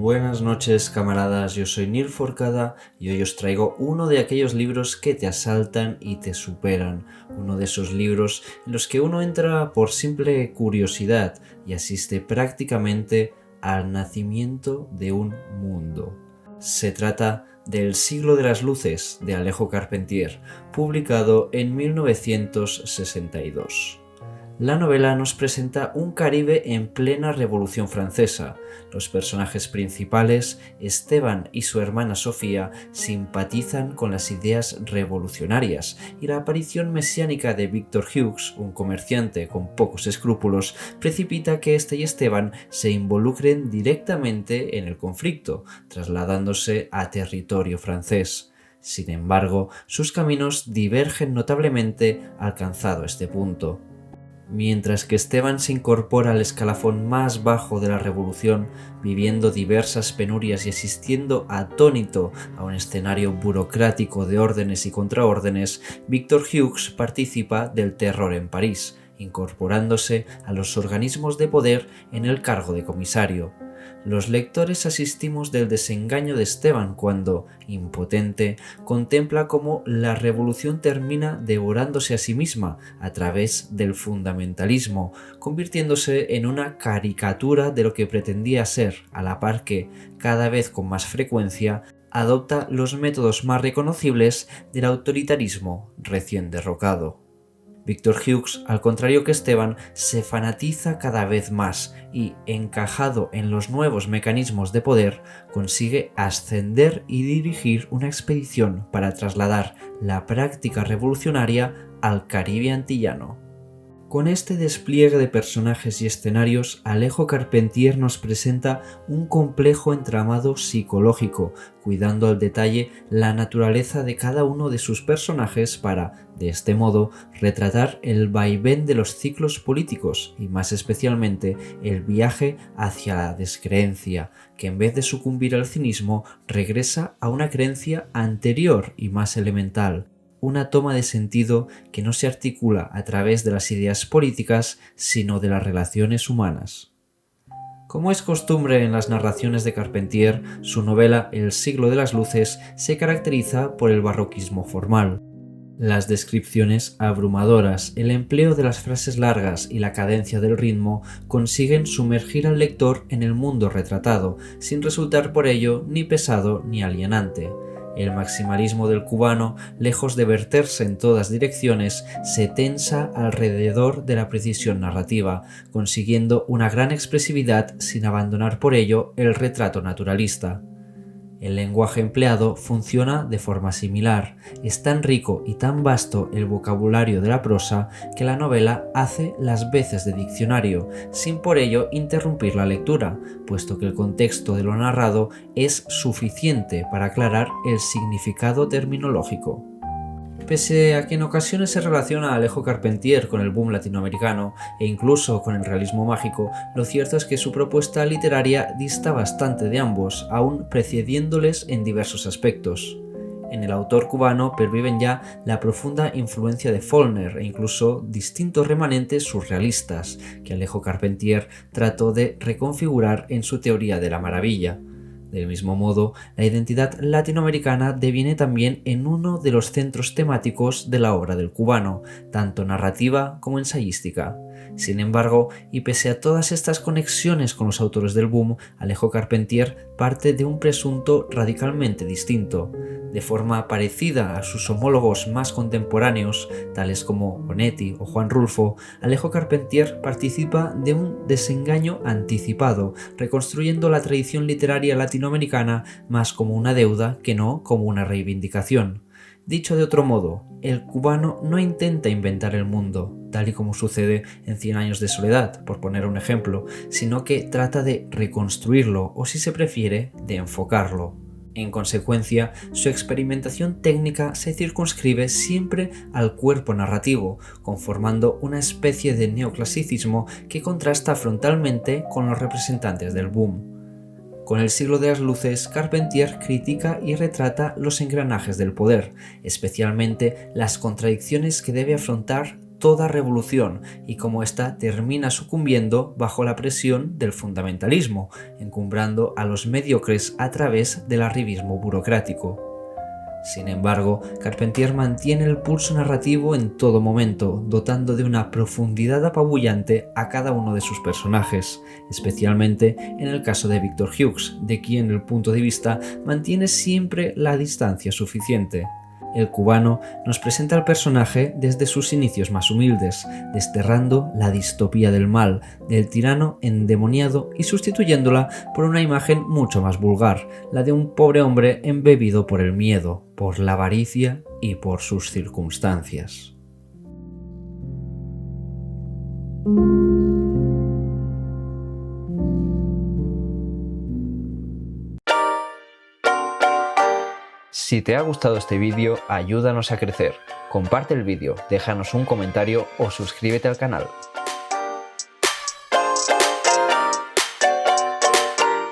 Buenas noches, camaradas, yo soy Nil Forcada y hoy os traigo uno de aquellos libros que te asaltan y te superan, uno de esos libros en los que uno entra por simple curiosidad y asiste prácticamente al nacimiento de un mundo. Se trata del Siglo de las Luces de Alejo Carpentier, publicado en 1962. La novela nos presenta un Caribe en plena Revolución Francesa. Los personajes principales, Esteban y su hermana Sofía, simpatizan con las ideas revolucionarias y la aparición mesiánica de Victor Hughes, un comerciante con pocos escrúpulos, precipita que este y Esteban se involucren directamente en el conflicto, trasladándose a territorio francés. Sin embargo, sus caminos divergen notablemente alcanzado este punto. Mientras que Esteban se incorpora al escalafón más bajo de la revolución, viviendo diversas penurias y asistiendo atónito a un escenario burocrático de órdenes y contraórdenes, Victor Hughes participa del terror en París, incorporándose a los organismos de poder en el cargo de comisario. Los lectores asistimos del desengaño de Esteban cuando, impotente, contempla cómo la revolución termina devorándose a sí misma a través del fundamentalismo, convirtiéndose en una caricatura de lo que pretendía ser, a la par que, cada vez con más frecuencia, adopta los métodos más reconocibles del autoritarismo recién derrocado. Victor Hughes, al contrario que Esteban, se fanatiza cada vez más y, encajado en los nuevos mecanismos de poder, consigue ascender y dirigir una expedición para trasladar la práctica revolucionaria al Caribe antillano. Con este despliegue de personajes y escenarios, Alejo Carpentier nos presenta un complejo entramado psicológico, cuidando al detalle la naturaleza de cada uno de sus personajes para, de este modo, retratar el vaivén de los ciclos políticos y más especialmente el viaje hacia la descreencia, que en vez de sucumbir al cinismo, regresa a una creencia anterior y más elemental, una toma de sentido que no se articula a través de las ideas políticas, sino de las relaciones humanas. Como es costumbre en las narraciones de Carpentier, su novela El siglo de las luces se caracteriza por el barroquismo formal. Las descripciones abrumadoras, el empleo de las frases largas y la cadencia del ritmo consiguen sumergir al lector en el mundo retratado, sin resultar por ello ni pesado ni alienante. El maximalismo del cubano, lejos de verterse en todas direcciones, se tensa alrededor de la precisión narrativa, consiguiendo una gran expresividad sin abandonar por ello el retrato naturalista. El lenguaje empleado funciona de forma similar. Es tan rico y tan vasto el vocabulario de la prosa que la novela hace las veces de diccionario, sin por ello interrumpir la lectura, puesto que el contexto de lo narrado es suficiente para aclarar el significado terminológico. Pese a que en ocasiones se relaciona a Alejo Carpentier con el boom latinoamericano e incluso con el realismo mágico, lo cierto es que su propuesta literaria dista bastante de ambos, aún precediéndoles en diversos aspectos. En el autor cubano perviven ya la profunda influencia de Faulkner e incluso distintos remanentes surrealistas que Alejo Carpentier trató de reconfigurar en su teoría de la maravilla. Del mismo modo, la identidad latinoamericana deviene también en uno de los centros temáticos de la obra del cubano, tanto narrativa como ensayística. Sin embargo, y pese a todas estas conexiones con los autores del boom, Alejo Carpentier parte de un presunto radicalmente distinto. De forma parecida a sus homólogos más contemporáneos, tales como Onetti o Juan Rulfo, Alejo Carpentier participa de un desengaño anticipado, reconstruyendo la tradición literaria latinoamericana más como una deuda que no como una reivindicación. Dicho de otro modo, el cubano no intenta inventar el mundo, tal y como sucede en Cien años de soledad, por poner un ejemplo, sino que trata de reconstruirlo o, si se prefiere, de enfocarlo. En consecuencia, su experimentación técnica se circunscribe siempre al cuerpo narrativo, conformando una especie de neoclasicismo que contrasta frontalmente con los representantes del boom. Con El siglo de las luces, Carpentier critica y retrata los engranajes del poder, especialmente las contradicciones que debe afrontar toda revolución y cómo ésta termina sucumbiendo bajo la presión del fundamentalismo, encumbrando a los mediocres a través del arribismo burocrático. Sin embargo, Carpentier mantiene el pulso narrativo en todo momento, dotando de una profundidad apabullante a cada uno de sus personajes, especialmente en el caso de Victor Hughes, de quien el punto de vista mantiene siempre la distancia suficiente. El cubano nos presenta al personaje desde sus inicios más humildes, desterrando la distopía del mal, del tirano endemoniado y sustituyéndola por una imagen mucho más vulgar, la de un pobre hombre embebido por el miedo, por la avaricia y por sus circunstancias. Si te ha gustado este vídeo, ayúdanos a crecer. Comparte el vídeo, déjanos un comentario o suscríbete al canal.